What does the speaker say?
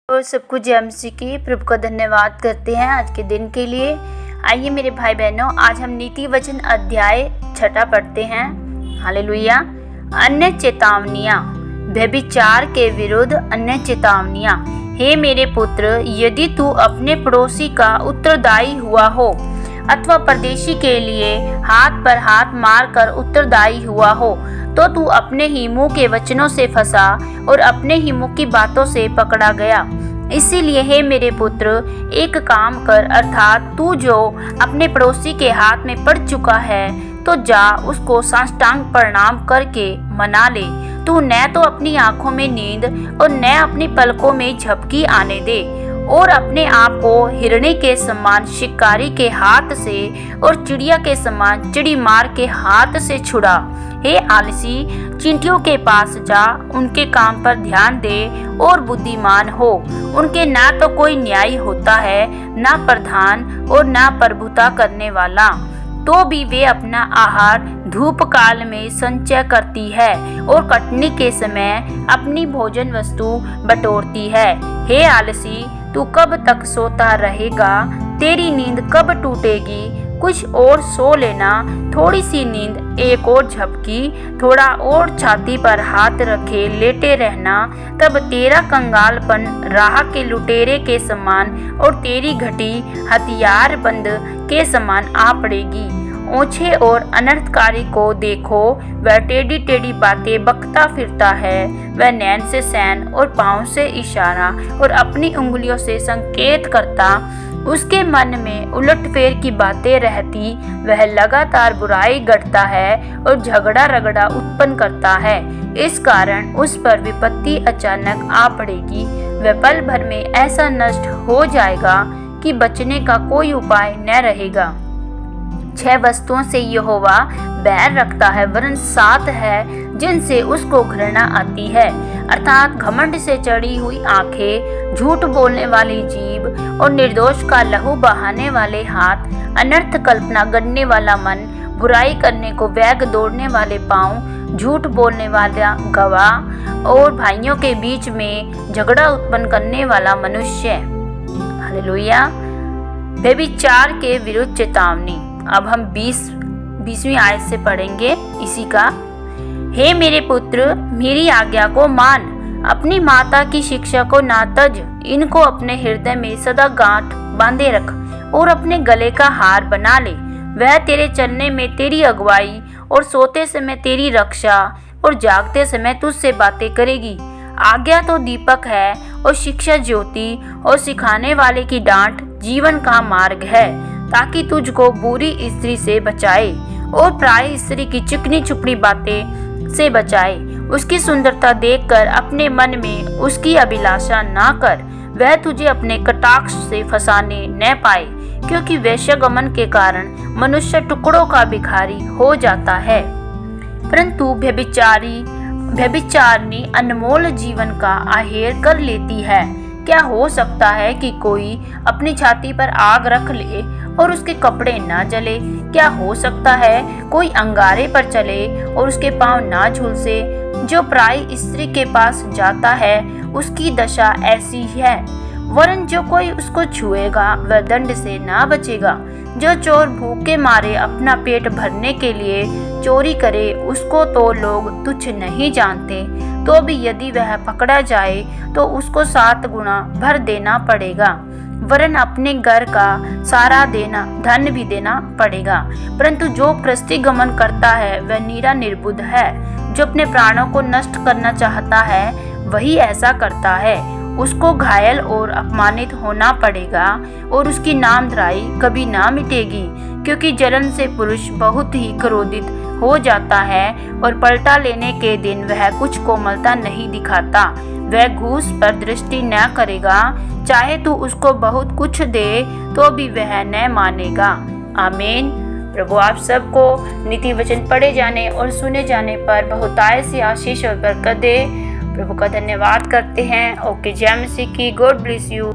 और सबको जय मसीह की। प्रभु का धन्यवाद करते हैं आज के दिन के लिए। आइए मेरे भाई बहनों, आज हम नीति वचन अध्याय 6 पढ़ते हैं। हालेलुया। अन्य चेतावनियां, व्यभिचार के विरुद्ध अन्य चेतावनियां। हे मेरे पुत्र, यदि तू अपने पड़ोसी का उत्तरदायी हुआ हो अथवा परदेशी के लिए हाथ पर हाथ मारकर उत्तरदायी हुआ हो, तो तू अपने ही मुंह के वचनों से फंसा और अपने ही मुंह की बातों से पकड़ा गया। इसीलिए हे मेरे पुत्र, एक काम कर, अर्थात तू जो अपने पड़ोसी के हाथ में पड़ चुका है तो जा उसको साष्टांग प्रणाम करके मना ले। तू न तो अपनी आंखों में नींद और न अपनी पलकों में झपकी आने दे, और अपने आप को हिरणी के समान शिकारी के हाथ से और चिड़िया के समान चिड़ी मार के हाथ से छुड़ा। हे आलसी, चींटियों के पास जा, उनके काम पर ध्यान दे और बुद्धिमान हो। उनके ना तो कोई न्याय होता है, ना प्रधान और ना प्रभुता करने वाला, तो भी वे अपना आहार धूप काल में संचय करती है और कटनी के समय अपनी भोजन वस्तु बटोरती है। हे आलसी, तू कब तक सोता रहेगा? तेरी नींद कब टूटेगी? कुछ और सो लेना, थोड़ी सी नींद, एक और झपकी, थोड़ा और छाती पर हाथ रखे लेटे रहना, तब तेरा कंगालपन राह के लुटेरे के समान और तेरी घटी हथियारबंद के समान आ पड़ेगी। ओछे और अनर्थकारी को देखो, वह टेढ़ी टेढ़ी बातें बकता फिरता है। वह नैन से सैन और पाँव से इशारा और अपनी उंगलियों से संकेत करता। उसके मन में उलटफेर की बातें रहती। वह लगातार बुराई गढ़ता है और झगड़ा रगड़ा उत्पन्न करता है। इस कारण उस पर विपत्ति अचानक आ पड़ेगी। वह पल भर में ऐसा नष्ट हो जाएगा कि बचने का कोई उपाय न रहेगा। 6 वस्तुओं से यहोवा बैर रखता है, वरन 7 है जिनसे उसको घृणा आती है, अर्थात घमंड से चढ़ी हुई आंखें, झूठ बोलने वाली जीभ और निर्दोष का लहू बहाने वाले हाथ, अनर्थ कल्पना गढ़ने वाला मन, बुराई करने को वेग दौड़ने वाले पांव, झूठ बोलने वाला गवाह और भाइयों के बीच में झगड़ा उत्पन्न करने वाला मनुष्य। हालेलुया। व्यभिचार के विरुद्ध चेतावनी। अब हम 20वीं आयत से पढ़ेंगे इसी का। हे मेरे पुत्र, मेरी आज्ञा को मान, अपनी माता की शिक्षा को ना तज, इनको अपने हृदय में सदा गांठ बांधे रख और अपने गले का हार बना ले। वह तेरे चलने में तेरी अगुवाई और सोते समय तेरी रक्षा और जागते समय तुझसे बातें करेगी। आज्ञा तो दीपक है और शिक्षा ज्योति, और सिखाने वाले की डांट जीवन का मार्ग है, ताकि तुझको बुरी स्त्री से बचाए और प्राय स्त्री की चिकनी चुपड़ी बातें से बचाए। उसकी सुंदरता देखकर अपने मन में उसकी अभिलाषा ना कर। वह तुझे अपने कटाक्ष से फंसाने न पाए, क्योंकि वेश्यागमन के कारण मनुष्य टुकड़ों का भिखारी हो जाता है, परंतु व्यभिचारिणी अनमोल जीवन का आहेर कर लेती है। क्या हो सकता है कि कोई अपनी छाती पर आग रख ले और उसके कपड़े ना जले? क्या हो सकता है कोई अंगारे पर चले और उसके पांव ना झुलसे? जो प्राय स्त्री के पास जाता है उसकी दशा ऐसी है, वरन जो कोई उसको छुएगा वह दंड से ना बचेगा। जो चोर भूख के मारे अपना पेट भरने के लिए चोरी करे, उसको तो लोग तुच्छ नहीं जानते, तो भी यदि वह पकड़ा जाए तो उसको 7 गुना भर देना पड़ेगा, वरन अपने घर का सारा धन भी देना पड़ेगा। परंतु जो प्रस्थिगमन करता है वह नीरा निर्बुद्ध है। जो अपने प्राणों को नष्ट करना चाहता है वही ऐसा करता है। उसको घायल और अपमानित होना पड़ेगा और उसकी नामधराई कभी ना मिटेगी, क्योंकि जलन से पुरुष बहुत ही क्रोधित हो जाता है और पलटा लेने के दिन वह कुछ कोमलता नहीं दिखाता। वह घूस पर दृष्टि न करेगा, चाहे तू उसको बहुत कुछ दे तो भी वह न मानेगा। आमीन। प्रभु आप सबको नीति वचन पढ़े जाने और सुने जाने पर बहुतायत से आशीष और बरकत दे। प्रभु का धन्यवाद करते हैं। ओके, जय मसीह की। God bless you.